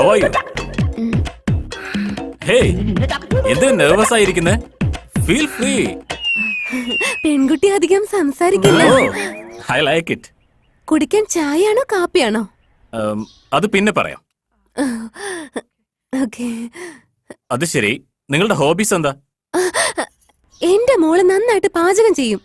How are you? Hey, എന്ത് nervous ആയിരിക്കുന്നേ? Feel free. പെൺകുട്ടി അധികം സംസാരിക്കില്ല. I like it. കുടിക്കാൻ ചായയാണോ കാപ്പിയാണോ? അത് പിന്നെ പറയാം. ഓക്കേ. അത് ശരി, നിങ്ങളുടെ ഹോബീസ് എന്താ? എന്റെ മോള് നന്നായിട്ട് പാചകം ചെയ്യും.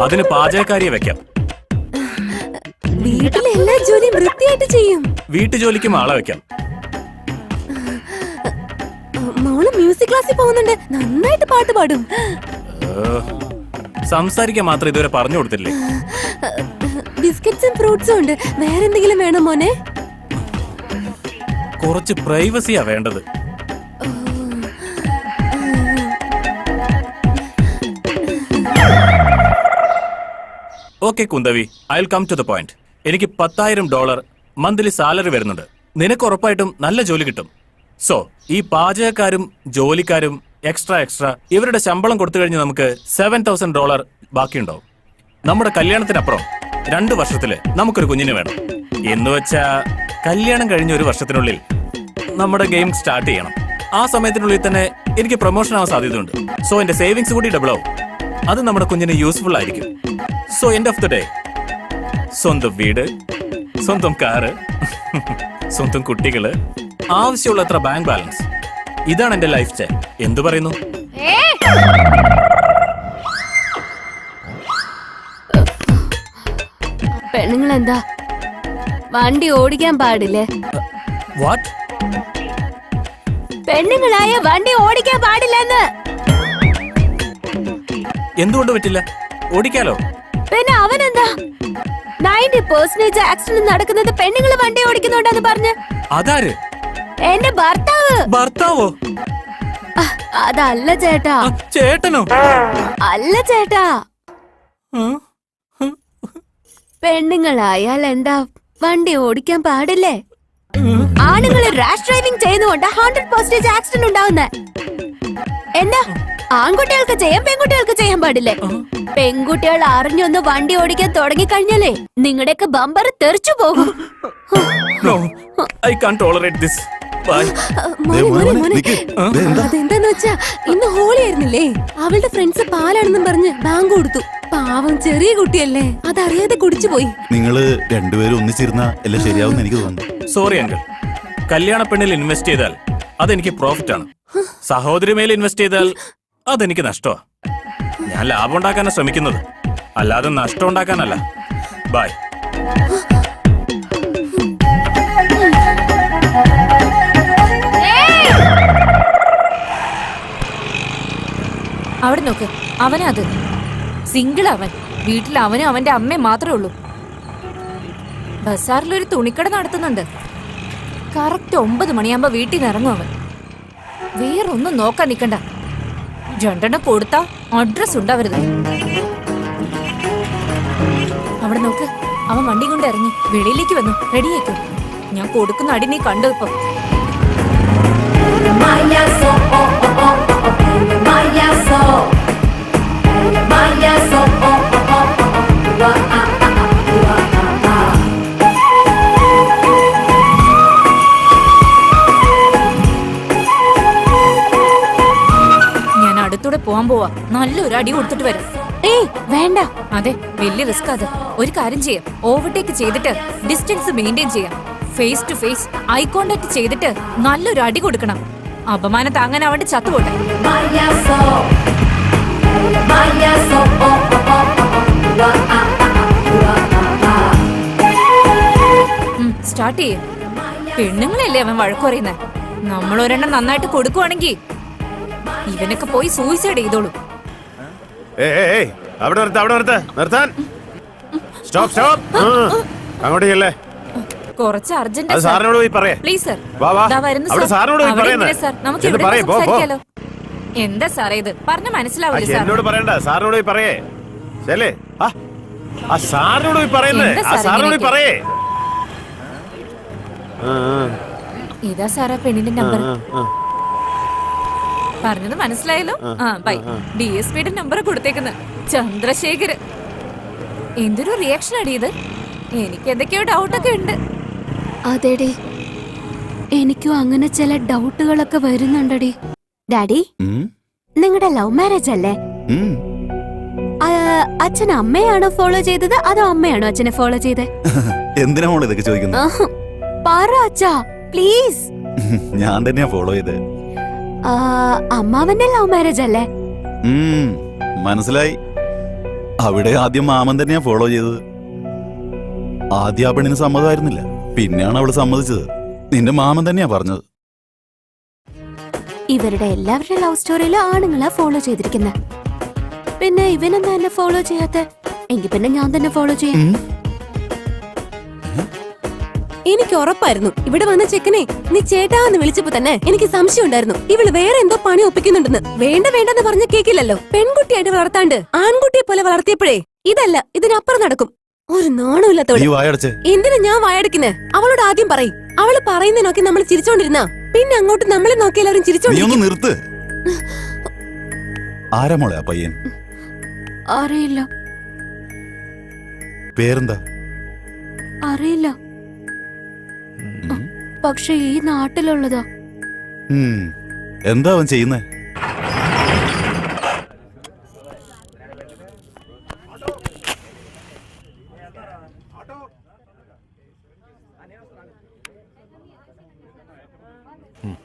അതിന് പാചകക്കാരിയെ വെക്കാം. വീട്ടിലെ എല്ലാ ജോലിയും വൃത്തിയായിട്ട് ചെയ്യും. വീട്ടുജോലിക്കും ആളെ വെക്കാം. മോള് മ്യൂസിക് ക്ലാസ്സിൽ പോകുന്നുണ്ട്, നന്നായിട്ട് പാട്ട് പാടും. സംസാരിക്കാൻ മാത്രം ഇതുവരെ പറഞ്ഞു കൊടുത്തില്ലേ? ബിസ്ക്കറ്റ്സും ഫ്രൂട്ട്സും ഉണ്ട്. വേറെന്തെങ്കിലും വേണോ മോനെ? കുറച്ച് പ്രൈവസിയാ വേണ്ടത്. Okay Kundavi, I will come to the point. എനിക്ക് $10,000 മന്ത്ലി സാലറി വരുന്നുണ്ട്. നിനക്ക് ഉറപ്പായിട്ടും നല്ല ജോലി കിട്ടും. സോ ഈ പാചകക്കാരും ജോലിക്കാരും എക്സ്ട്രാ ഇവരുടെ ശമ്പളം കൊടുത്തു കഴിഞ്ഞ് നമുക്ക് $7,000 ബാക്കിയുണ്ടാവും. നമ്മുടെ കല്യാണത്തിനപ്പുറം 2 വർഷത്തില് നമുക്കൊരു കുഞ്ഞിന് വേണം. എന്ന് വെച്ചാ കല്യാണം കഴിഞ്ഞ 1 വർഷത്തിനുള്ളിൽ നമ്മുടെ ഗെയിം സ്റ്റാർട്ട് ചെയ്യണം. ആ സമയത്തിനുള്ളിൽ തന്നെ എനിക്ക് പ്രൊമോഷൻ ആവാൻ സാധ്യതയുണ്ട്. സോ എന്റെ സേവിങ്സ് കൂടി ഡബിൾ ആവും. അത് നമ്മുടെ കുഞ്ഞിന് യൂസ്ഫുൾ ആയിരിക്കും. So end of the day സ്വന്തം വീട്, സ്വന്തം കാറ്, സ്വന്തം കുട്ടികള്, ആവശ്യമുള്ളത്ര ബാങ്ക് ബാലൻസ്. ഇതാണ് എന്റെ ലൈഫ് സ്റ്റൈൽ. എന്തു പറയുന്നു? പെണ്ണുങ്ങളെന്താ വണ്ടി ഓടിക്കാൻ പാടില്ലേ? വാട്ട്? പെണ്ണുങ്ങളായ വണ്ടി ഓടിക്കാൻ പാടില്ലെന്ന്. എന്തുകൊണ്ട് പറ്റില്ല? ഓടിക്കാലോ. പിന്നെ അവനെന്താ 90% ആക്സിഡന്റ് നടക്കുന്നത് പെണ്ണുങ്ങൾ വണ്ടി ഓടിക്കുന്നുണ്ടെന്ന് പറഞ്ഞ്? അതാര്? എന്റെ ഭർത്താവ്. ഭർത്താവോ? അതല്ല ചേട്ടാ. ചേട്ടനോ? അല്ല ചേട്ടാ. പെണ്ണുങ്ങളായാൽ എന്താ വണ്ടി ഓടിക്കാൻ പാടില്ലേ? ആണുങ്ങൾ റാഷ് ഡ്രൈവിംഗ് ചെയ്യുന്നതുകൊണ്ട് 100% ആക്സിഡന്റ് ഉണ്ടാവുന്നേ. എന്താ ആൺകുട്ടികൾക്ക് ചെയ്യാം, പെൺകുട്ടികൾക്ക് ചെയ്യാൻ പാടില്ലേ? പെൺകുട്ടികൾ അറിഞ്ഞൊന്ന് വണ്ടി ഓടിക്കാൻ തുടങ്ങിക്കഴിഞ്ഞാലേ നിങ്ങളുടെയൊക്കെ ബമ്പർ തെറിച്ചു പോകും. അതെന്താന്ന് വെച്ചാ ഇന്ന് ഹോളി ആയിരുന്നില്ലേ? അവളുടെ ഫ്രണ്ട്സ് പാലാണെന്നും പറഞ്ഞ് ബാങ്ക് കൊടുത്തു. പാവം ചെറിയ കുട്ടിയല്ലേ, അതറിയാതെ കുടിച്ചു പോയി. നിങ്ങള് രണ്ടുപേരും ഒന്നിച്ചിരുന്ന എല്ലാം ശരിയാവും എനിക്ക് തോന്നുന്നു. സോറി അങ്കിൾ, കല്യാണ പെണ്ണിൽ ഇൻവെസ്റ്റ് ചെയ്താൽ അതെനിക്ക് പ്രോഫിറ്റ് ആണ്. സഹോദരി മേൽ ഇൻവെസ്റ്റ് ചെയ്താൽ അതെനിക്ക് നഷ്ടമാ. ഞാൻ ലാഭം ഉണ്ടാക്കാനാ ശ്രമിക്കുന്നത്, അല്ലാതെ നഷ്ടം ഉണ്ടാക്കാനല്ല. ബൈ. അവിടെ നോക്ക്, അവനാ അത്. സിംഗിൾ അവൻ. വീട്ടിൽ അവനും അവന്റെ അമ്മയും മാത്രമേ ഉള്ളൂ. ബസാറിലൊരു തുണിക്കട നടത്തുന്നുണ്ട്. കറക്റ്റ് 9 മണിയാകുമ്പോ വീട്ടിൽ നിന്ന് ഇറങ്ങും അവൻ. വേറൊന്നും നോക്കാൻ നിക്കണ്ട. 2 കൊടുത്താ അഡ്രസ് ഉണ്ടാവരുത്. അവിടെ നോക്ക്, അവൻ വണ്ടി കൊണ്ട് ഇറങ്ങി വെളിയിലേക്ക് വന്നു. റെഡിയാക്കും. ഞാൻ കൊടുക്കുന്ന അടി നീ കണ്ടു. ഇപ്പൊ ഞാൻ അടുത്തൂടെ പോവാൻ പോവാ. നല്ലൊരു അടി കൊടുത്തിട്ട് വരാം. ഏയ് വേണ്ട. അതെ, വലിയ റിസ്ക് അത്. ഒരു കാര്യം ചെയ്യാം, ഓവർടേക്ക് ചെയ്തിട്ട് ഡിസ്റ്റൻസ് മെയിൻറ്റെയിൻ ചെയ്യാം. Face to face eye contact ചെയ്തിട്ട് നല്ലൊരു അടി കൊടുക്കണം. അപമാനം താങ്ങാൻ അവന്റെ ചത്തുപോട്ടെ. സ്റ്റാർട്ട് ചെയ്യ. പെണ്ണുങ്ങളല്ലേ അവൻ വഴക്കു പറയുന്നത്. നമ്മളൊരെണ്ണം നന്നായിട്ട് കൊടുക്കുവാണെങ്കിൽ ഇവനൊക്കെ പോയി സൂയിസൈഡ് ചെയ്തോളൂ. കുറച്ച് അർജന്റ്. Please sir. നമുക്ക് ഇവിടെ സംസാരിക്കാലോ. എന്താ സാറേ ഇത്? പറഞ്ഞ മനസ്സിലാവില്ല സാർ. എന്നോട് പറയണ്ട, സാറിനോട് പോയി പറയേ. ശരി, ആ സാറിനോട് പോയി പറയുന്നേ. ആ സാറിനോട് പറയേ. ഇതാ സാറാ പെണ്ണിന്റെ നമ്പർ. പറഞ്ഞത് മനസ്സിലായല്ലോ. ബൈ. DSPയുടെ നമ്പർ കൊടുത്തേക്കുന്നത് ചന്ദ്രശേഖര്. എന്തൊരു റിയാക്ഷൻ അടി ഇത്. എനിക്ക് എന്തൊക്കെയോ ഡൗട്ടൊക്കെ ഉണ്ട്. അതെടി, എനിക്കും അങ്ങനെ ചില ഡൗട്ടുകളൊക്കെ വരുന്നുണ്ടടി. ഡാഡി, ഉം, നിങ്ങളുടെ ലവ് മാരേജ് അല്ലേ? ഉം. ആ, അച്ഛൻ അമ്മയാണോ ഫോളോ ചെയ്തത് അതോ അമ്മയാണോ അച്ഛനെ ഫോളോ ചെയ്തത്? എന്തിനാ മോളെ ഇതൊക്കെ ചോദിക്കുന്നത്? ആഹ്, പറ അച്ഛാ പ്ലീസ്. ഞാൻ തന്നെയാ ഫോളോ ചെയ്തേ. അമ്മാവന്റെ ലവ് മാരേജ് അല്ലേ? ഉം, മനസ്സിലായി. അവിടെ ആദ്യം മാമൻ തന്നെയാ ഫോളോ ചെയ്തത്. ആദ്യം ആ പെണ്ണിന് സമ്മതമായിരുന്നില്ല, പിന്നെയാണ് അവള് സമ്മതിച്ചത്. നിന്റെ മാമൻ തന്നെയാ പറഞ്ഞത്. ഇവരുടെ എല്ലാവരുടെ ലവ് സ്റ്റോറിയിലും ആണുങ്ങളാ ഫോളോ ചെയ്തിരിക്കുന്നത്. പിന്നെ ഇവനെന്താ എന്നെ ഫോളോ ചെയ്യാത്ത? എങ്കിൽ പിന്നെ ഞാൻ തന്നെ ഫോളോ ചെയ്യാം. എനിക്ക് ഉറപ്പായിരുന്നു ഇവിടെ വന്ന ചെക്കനെ നീ ചേട്ടാന്ന് വിളിച്ചപ്പോ തന്നെ എനിക്ക് സംശയം ഉണ്ടായിരുന്നു ഇവള് വേറെ എന്തോ പണി ഒപ്പിക്കുന്നുണ്ടെന്ന്. വേണ്ട വേണ്ടെന്ന് പറഞ്ഞ കേക്കില്ലല്ലോ. പെൺകുട്ടിയായിട്ട് വളർത്താണ്ട് ആൺകുട്ടിയെ പോലെ വളർത്തിയപ്പോഴേ ഇതല്ല ഇതിനപ്പുറം നടക്കും. ഒരു നാണമില്ലാത്തവള്. നീ വായടച്ചേ. എന്തിനാ ഞാൻ വായടക്കുന്നേ? അവളോട് ആദ്യം പറയും. അവള് പറയുന്നതിനൊക്കെ നമ്മൾ ചിരിച്ചോണ്ടിരുന്ന പിന്നെ അങ്ങോട്ട് നമ്മളെ നോക്കി എല്ലാവരും നീ ഒന്ന് ചിരിച്ചോണ്ടിരിക്കും. നിർത്ത്. ആരാ മോളെ ആ പയ്യൻ? അറിയില്ല, പേരെന്താ? അറിയില്ല. പക്ഷെ ഈ നാട്ടിലുള്ളതാ. ഉം, എന്താ അവൻ ചെയ്യുന്നേ?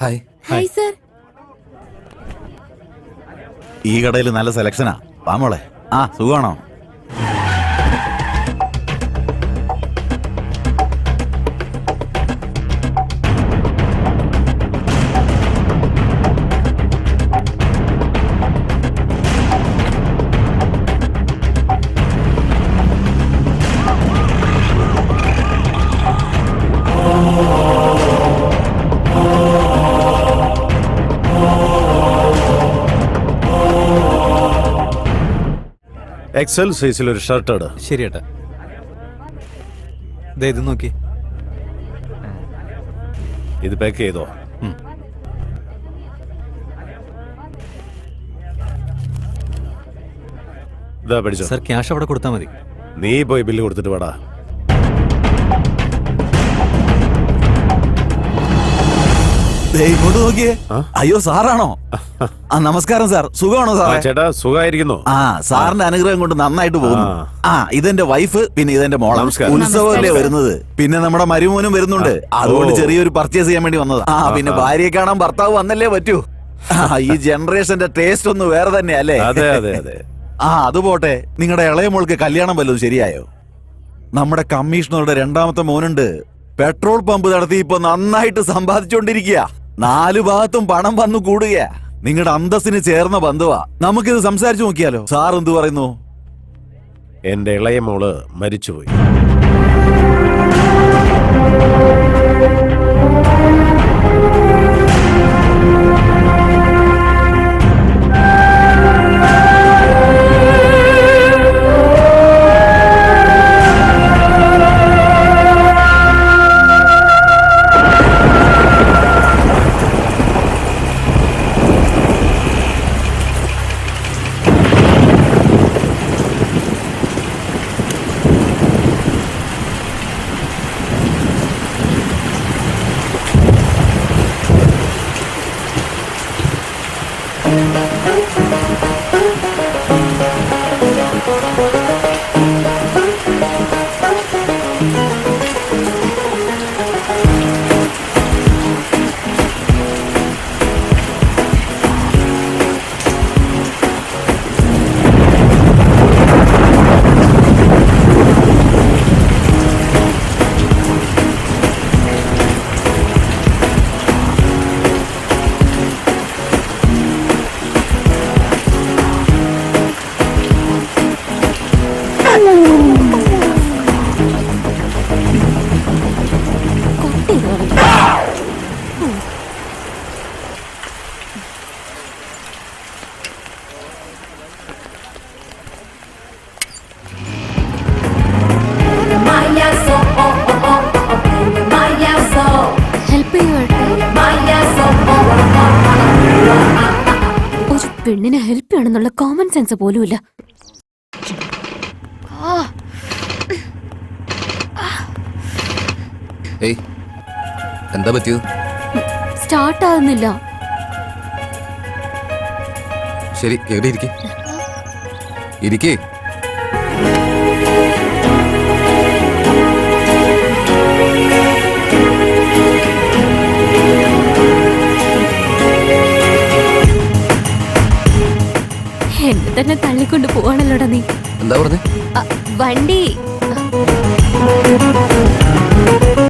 ഹായ്. Hi sir. ഈ കടയിൽ നല്ല സെലക്ഷനാ. വാ മോളെ. ആ, സുഖമാണോ? എക്സൽ സൈസിൽ ഒരു ഷർട്ട് ഇട്. ശരി ഏട്ടാ. ദേ ഇത് നോക്കി. ഇത് പാക്ക് ചെയ്തോ. ഇതാ പഠിച്ചോ. സർ ക്യാഷ് അവിടെ കൊടുത്താൽ മതി. നീ പോയി ബില്ല് കൊടുത്തിട്ട് വേടാ. ദേ ഇങ്ങോട്ട് നോക്കിയേ. ആ? അയ്യോ, സാറാണോ? ആ, നമസ്കാരം സാർ. സുഖമാണോ ആ, സാറേ? ചേട്ടാ സുഖമായിരിക്കുന്നു. ആ, സാറിന്റെ അനുഗ്രഹം കൊണ്ട് നന്നായിട്ട് പോകുന്നു. ആ. ആ, ഇതെന്റെ വൈഫ്, പിന്നെ ഇതെന്റെ മോളെ. നമസ്കാരം. ഉത്സവമല്ലേ വരുന്നത്. പിന്നെ നമ്മുടെ മരുമോനും വരുന്നുണ്ട്. അതുകൊണ്ട് ഓ. ചെറിയൊരു പർച്ചേസ് ചെയ്യാൻ വേണ്ടി വന്നതാ. ആ, പിന്നെ ഭാര്യയെ കാണാൻ ഭർത്താവ് വന്നല്ലേ പറ്റൂ. ആ, ഈ ജനറേഷന്റെ ടേസ്റ്റ് ഒന്ന് വേറെ തന്നെയാ അല്ലേ? അതെ അതെ അതെ. ആ, അത് പോട്ടെ. നിങ്ങളുടെ ഇളയ മോൾക്ക് കല്യാണം വല്ലതും ശരിയായോ? നമ്മുടെ കമ്മീഷണറുടെ രണ്ടാമത്തെ മോനുണ്ട്. പെട്രോൾ പമ്പ് നടത്തി ഇപ്പൊ നന്നായിട്ട് സമ്പാദിച്ചോണ്ടിരിക്കുക. 4 ഭാഗത്തും പണം വന്നു കൂടുക. നിങ്ങളുടെ അന്തസ്സിന് ചേർന്ന ബന്ധുവാ. നമുക്കിത് സംസാരിച്ചു നോക്കിയാലോ? സാർ എന്തു പറയുന്നു? എന്റെ ഇളയ മോള് മരിച്ചുപോയി. ഹെൽപ്പ് ചെയ്യുവാട്ടെ. ഒരു പെണ്ണിനെ ഹെൽപ്പ് ചെയ്യണമെന്നുള്ള കോമൺ സെൻസ് പോലുമില്ല. ഏയ് എന്താ പറ്റിയത്? സ്റ്റാർട്ട് ആവുന്നില്ല. ശരി എവിടെ ഇരിക്കേ ഇരിക്കേ. എന്നെ തന്നെ തള്ളിക്കൊണ്ട് പോവാണല്ലോടാ നീ. എന്താ പറഞ്ഞേ? വണ്ടി